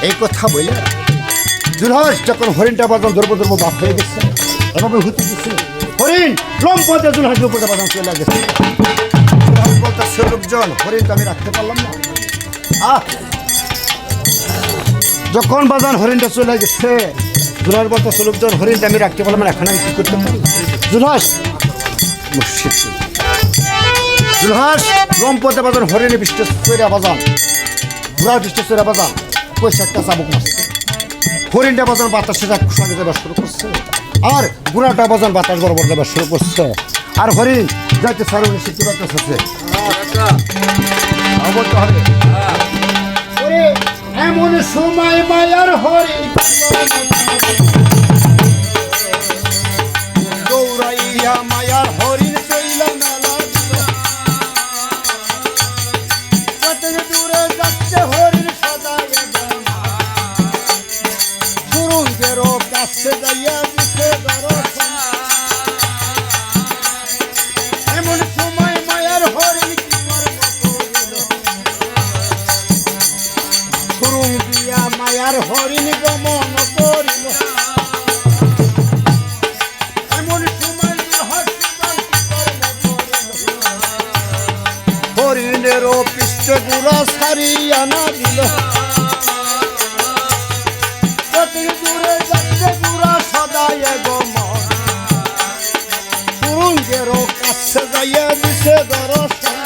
এই কথা বলে জুলহাস যখন হরিণটা বাজান ধরবো ধরবো বাপ হয়ে গেছে এভাবে হতে দিচ্ছে হরিণ লম্পতে জুলহাস উপরে বাজান চলে গেছে জুলহাস বলতেছে লোকজন হরিণটা আমি রাখতে পারলাম না যখন বাজান হরিণটা চলে গেছে জুলহাস বলতেছে লোকজন হরিণটা আমি রাখতে পারলাম না এখন আমি কি করতে পারি জুলহাস জুলহাস লম্পতে বাজান হরিণে বিশ্বাস করে বাজান ঘোড়ার বিশ্বাস করে বাজান পয়সা একটা চাবুক মারছে হরিণটা বাজান বাতাসে সঙ্গে যাবার শুরু করছে আর গুড়াটা বাজান বাতাস বরাবর যাবার শুরু করছে আর হরিণ যাইতে সারুনি শিখতে পারতেছে বলতে হবে এমন সময় মায়ার হরিণ দৌড়াইয়া মায়ার হরিণ চইলা না কত দূরে যাচ্ছে হরিণ সদায় সুরঙ্গেরও কাছে যাইয়া দিছে দর্শন এমন সময় মায়ার হরিণ সুরঙ্গিয়া মায়ার হরিণ গমন করিল এমন সময় হরিণেরও পৃষ্ঠে গুড়া সারিয়া না দিল দূরে যাচ্ছে গুড়া সদায় গমন সুরঙ্গেরও কাছে যাইয়া দিছে দর্শন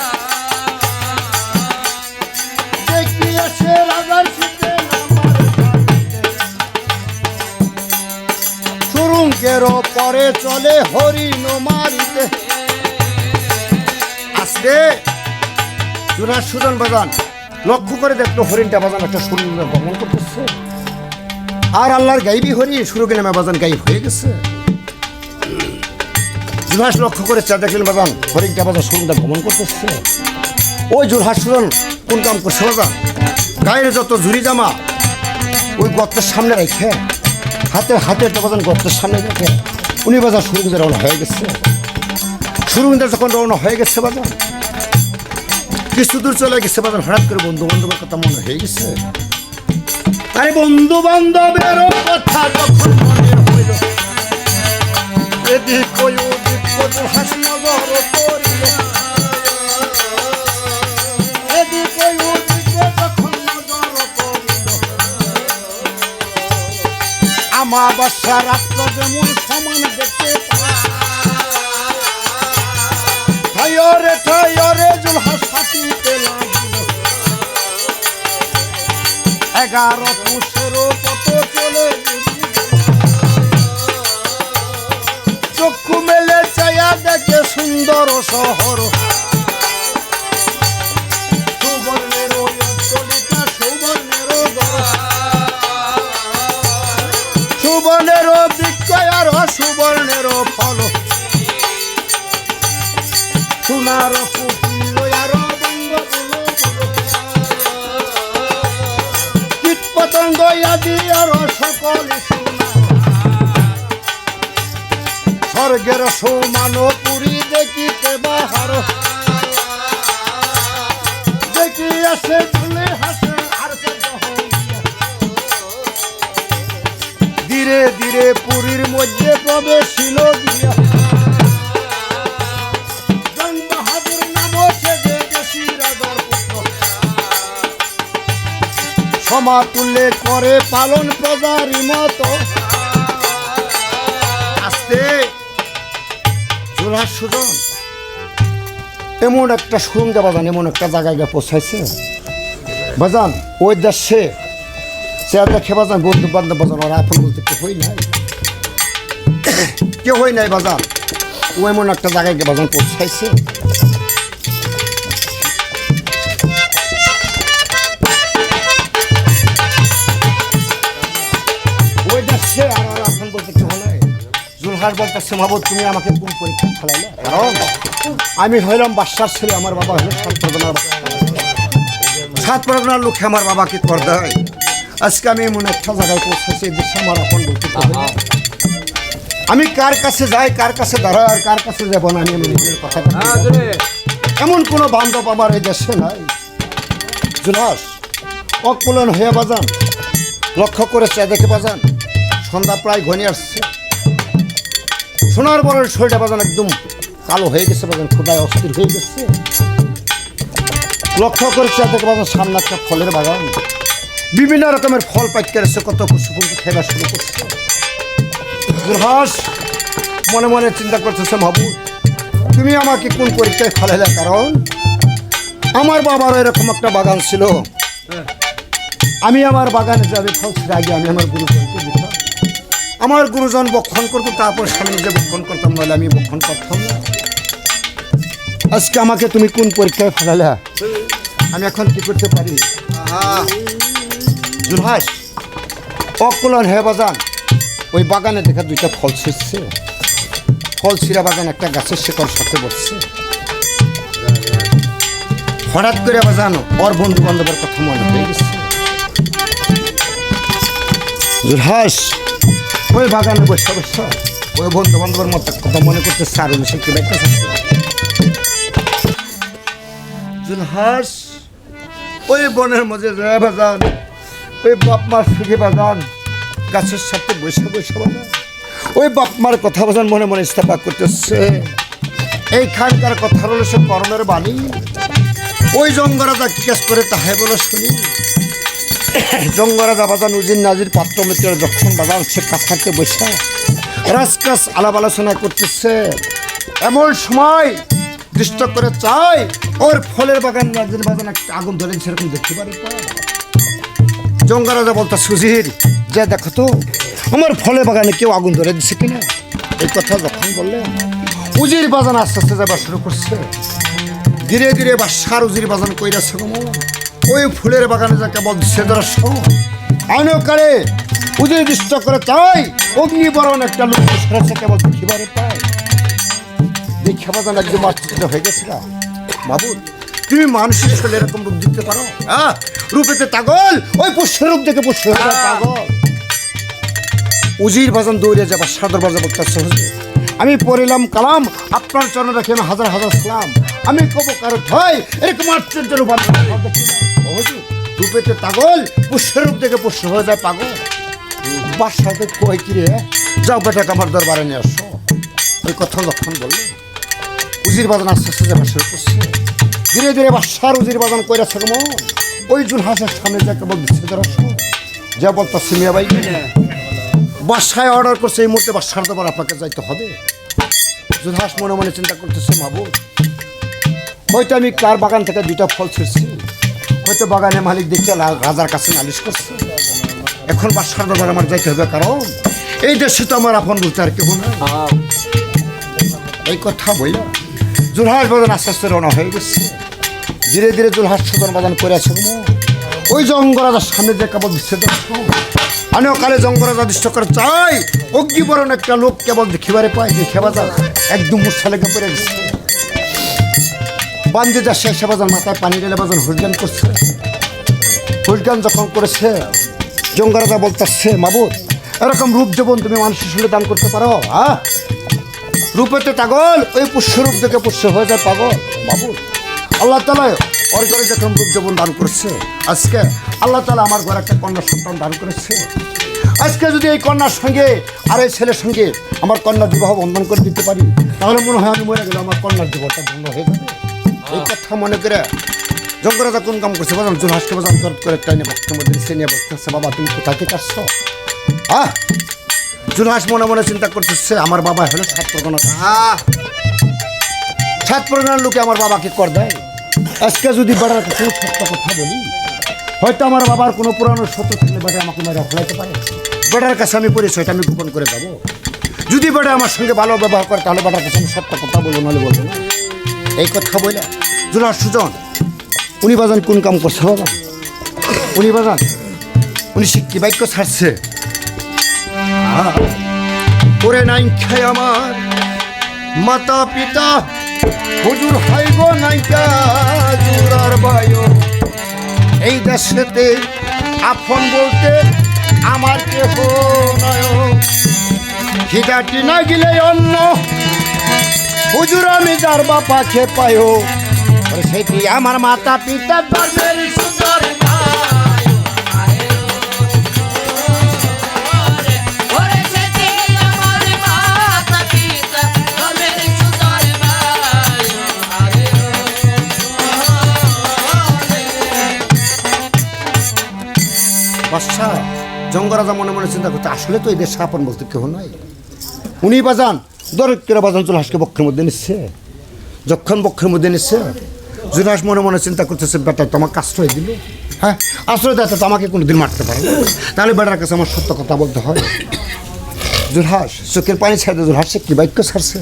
দেখিয়া সে রাজার শীতে সুরঙ্গেরও পরে চলে হরিণ মারিতে আসতে জুলহাস সুজন বাজান লক্ষ্য করে দেখলো হরিণটা বাজান একটা সুরঙ্গ গমন করতেছে আর আল্লাহর গাইবি হরি শুরু গেলে বাজান গাইব হয়ে গেছে জুলহাস লক্ষ্য করে চা দেখলেন বাজান হরিণটা বাজান সুরঙ্গটা গমন করতেছে ওই জুলহাস সুজন কোন কাম করছে বাজান গায়ের যত ঝুরি জামা ওই গর্তের সামনে রেখে হাতে একটা বাজান গর্তের সামনে রেখে উনি বাজান সুরঙ্গে রওনা হয়ে গেছে সুরঙ্গে যখন রওনা হয়ে গেছে বাজান কিছু দূর চলে গেছে বাজান হঠাৎ করে বন্ধু বান্ধবের কথা মনে হয়ে গেছে আরে বন্ধু বান্ধবের কথা যখন মনে হইল এদিক ওদিক জুলহাস নজর করিল এদিক ওদিকে যখন নজর করিল আমাবাসা রাত্র যেমন সমান দেখতে ঠাইরে জুলহাস হাতিতে লাগিল 11 পুষেরও কত চলে চক্ষু মেলে চায়া দেখে সুন্দর শহর সুবর্ণের অঞ্চলিকা সুবর্ণের সুবর্ণের বৃক্ষ আর সুবর্ণের ফল সোনার পুকুর আর কীট পতঙ্গ আদি আর সকল স্বর্গের সমান পুরী দেখিতে বাহার দেখি আসে চলে হাসে আর ধীরে ধীরে পুরীর মধ্যে প্রবেশিল গিয়া সমাতুল্যে করে পালন প্রজারি মতো আস্তে জুলহাস সুজন এমন একটা সুরঙ্গে বাজান এমন একটা জায়গায় গিয়ে পৌঁছাইছে বাজান ওই দেশে সে দেখে বাজান বন্ধু বান্ধব বাজান ওরা আপন বলতে কেউ হই নাই বাজান ও এমন একটা জায়গায় গিয়ে বাজান পৌঁছাইছে জুলহাস বলতেছে মাহবুব তুমি আমাকে কোন পরীক্ষা ফেলাইলে কারণ আমি হইলাম বাদশার ছেলে আমার বাবা হলো সাত পরগনার লোকে আমার বাবাকে কর দেয় আজকে আমি এমন একটা জায়গায় পৌঁছেছি দেশে আমার আপন বলতে আমি কার কাছে যাই কার কাছে দাঁড়াই আর কার কাছে যাব না আমি মনের কথা এমন কোনো বান্ধব আমার এই দেশে নাই জুলহাস অকুলন হয়ে বাজান লক্ষ্য করে চেয়ে দেখে বাজান সন্ধ্যা প্রায় ঘনিয়ে আসছে। সোনার বরের শরীরটা বাজান একদম কালো হয়ে গেছে, বাজান ক্ষুধায় অস্থির হয়ে গেছে। লক্ষ্য করে চেয়ে দেখে বাজান সামনে একটা ফলের বাগান, বিভিন্ন রকমের ফল পাইকে রয়েছে, কত পশু পঙ্খী খেলা শুরু করছে। জুলহাস মনে মনে চিন্তা করতেছে, মাহবুব তুমি আমাকে কোন পরীক্ষায় ফেলাইলে? কারণ আমার বাবার এরকম একটা বাগান ছিল, আমি আমার বাগানে যাবে ফলসের আগে আমি আমার গুরুজনকে দিতাম, আমার গুরুজন বক্ষণ করতো, তারপর স্বামী নিজে বক্ষণ করতাম, বলে আমি বক্ষণ করতাম না। আজকে আমাকে তুমি কোন পরীক্ষায় ফেলালে? আমি এখন কি করতে পারি? জুলহাস অকুলন হে বাজান ওই বাগানে দেখা দুইটা ফল ছিঁড়ছে, ফল ছিঁড়া বাগান একটা গাছের শেকড় সাথে বসছে। হঠাৎ করে বাজানো ওর বন্ধু বান্ধবের কথা মনে হয়ে গেছে। জুলহাস ওই বাগানে বসে বসে ওই বন্ধু বান্ধবের মতো কথা মনে করতে সার সে কি ব্যাখ্যা থাকছে। জুলহাস ওই বনের মাঝে যায় বাজান, ওই বাপ মার সুখে বাজান গাছের সাথে বসে বসে বাজান ওই বাপ মার কথা বাজান মনে মনে ইস্তেফা করতেছে। এইখানকার কথা হলো সে কর্মের বাণী, ওই জঙ্গরাজা কি কাজ করে তাহাই বলে শুনি। জঙ্গরাজা বাজান উজির নাজির পাত্র মিত্রের যখন বাজান সে কাছাতে বসে রাজকাজ আলাপ আলোচনা করতেছে, এমন সময় দৃষ্ট করে চাই ওর ফলের বাগান নাজির বাজান একটা আগুন ধরে সেরকম দেখতে পারে। জঙ্গরাজা বলতা সুজির যে দেখো তো আমার ফলের বাগানে কেউ আগুন ধরে দিচ্ছে কিনা। এই কথা যখন বললেন উজির বাজান আস্তে আস্তে যাবার শুরু করছে, ধীরে ধীরে বাসার উজির বাজান কইরাছে ওই ফুলের বাগানে যাকে বল দিচ্ছে ধরা আইনকারে উজির দৃষ্ট করে চাই অগ্নিবরণ একটা লোক সেরেছে কেবল দেখিবারে পায়। দেখে বাজান একদম আশ্চর্য হয়ে গেছিল। বাবু তুমি মানুষের শরীরে এরকম রূপ দিতে পারো? হ্যাঁ রূপেতে পাগল, ওই পুষ্য রূপ দেখে পুষ্য পাগল। উজির বাজান দৌড়ে যাবার সাদর বাজা বক্তার আমি পড়িলাম কালাম, আপনার চরণ রাখি আমি হাজার হাজার সালাম। আমি কব কারো ঠয় এরকম আশ্চর্য রূপ রূপেতে পাগল, পুষ্যের রূপ দেখে পুষ্য হয়ে যায় পাগল। বাসাতে কয় কিরে যাও বেটাকে আমার দরবারে নিয়ে আসো। ওই কথা যখন বললে উজির বাজান আস্তে আস্তে যাবার শুরু করছে, ধীরে ধীরে বাসার উজির বাজান কইরাছে কেমন ওই জুলহাসের সামনে যাকে বল দিচ্ছে ধরা যা বলতেছে মিয়া ভাই বাসায় অর্ডার করছে, এই মুহূর্তে বাসার দরবার আপনাকে যাইতে হবে। জুলহাস মনে মনে চিন্তা করতেছে, মাহবুব হয়তো আমি কার বাগান থেকে দুইটা ফল ছিঁড়ছি, হয়তো বাগানে মালিক দেখে রাজার কাছে নালিশ করছে, এখন বাসার দরবার আমার যাইতে হবে, কারণ এই দেশে তো আমার আপন বলতে আর কেউ না। এই কথা বইলা জুলহাস বাজান আস্তে আস্তে রওনা হয়ে গেছে। ধীরে ধীরে জুলহাস সদন বাজান করে আছে ওই জঙ্গরাজার সামনে যে কেবল দিচ্ছে কালে জঙ্গরাজা দৃষ্ট করে চাই অগ্নিবরণ একটা লোক কেবল দেখিবারে পায়। দেখে বাজান একদম মূর্ছা লেগে পড়ে গেছে। বান্ধে যা শেষে বাজান মাথায় পানি ঢেলে বাজান হুলগান করছে। হুলগান যখন করেছে জঙ্গরাজা বলতেছে, মাবুদ এরকম রূপ যৌবন তুমি মানুষের সঙ্গে দান করতে পারো? হ্যাঁ রূপেতে পাগল, ওই পুষ্য রূপ দেখে পুষ্য হয়ে যায় পাগল। মাবুদ আল্লাহ তাআলা ওর ঘরে যখন রূপ যৌবন দান করছে, আজকে আল্লাহ তাআলা আমার ঘরে একটা কন্যা সন্তান দান করেছে। আজকে যদি এই কন্যার সঙ্গে আর এই ছেলের সঙ্গে আমার কন্যার বিবাহ বন্ধন করে দিতে পারি, তাহলে মনে হয় আমি মরে গেলে আমার কন্যার জীবনটা বন্ধ হয়ে যাবে। এই কথা মনে করে জঙ্গরাজা কোন কাম করছে বাজান জুলহাসকে বাজান করে একটা নিয়ে বক্তব্য দিচ্ছে, নিয়ে বলতেছে, বাবা তুমি কোথায় থেকে আসছো? হ্যাঁ জুলহাস মনে মনে চিন্তা করতেছে, আমার বাবা হলো সাত পরগনা, সাত পরগনার লোকে আমার বাবাকে কর দেয়। আজকে যদি বেড়ার কাছে সত্য কথা বলি, হয়তো আমার বাবার কোনো পুরানো সত্য থাকলে বেটা আমাকে মেরে ফেলাইতে পারে। বেটার কাছে আমি পরিচয়টা আমি গোপন করে যাবো। যদি বেটা আমার সঙ্গে ভালো ব্যবহার করে তাহলে বেটার কাছে আমি সত্য কথা বলবো, নাহলে বলবো না। এই কথা বলে জুলহাস সুজন উনি বাজান কোন কাম করছে বাজান, উনি বাজান উনি শিক্ষি বাক্য ছাড়ছে। ওরে নাই খায় আমার মাতা পিতা হুজুর হাইগো নাইকা জুরার বায়ো, এই দেশেতে আপন বলতে আমার কেহ নয়, খিদাটি না গিলে অন্য হুজুর আমি যার বাপা খে পায়ো, সেটি আমার মাতা পিতা ধর্মের সুন্দর বাদশাহ জঙ্গরাজা মনে মনে চিন্তা করতে আসলে তো এই দেশে আপন বলতে কেউ নাই। উনি বাজান দরেক করে বাজান জুলহাসকে বক্ষের মধ্যে নিচ্ছে। যখন বক্ষের মধ্যে নিচ্ছে জুলহাস মনে মনে চিন্তা করতেছে বেটা তো আমাকে আশ্রয় দিল, হ্যাঁ আশ্রয় দেয় তো আমাকে কোনো দিন মারতে পারে না, তাহলে বেটার কাছে আমার সত্য কথা বলতে হয়। জুলহাস চোখের পানি ছেড়ে জুলহাস সে কি বাক্য ছাড়ছে।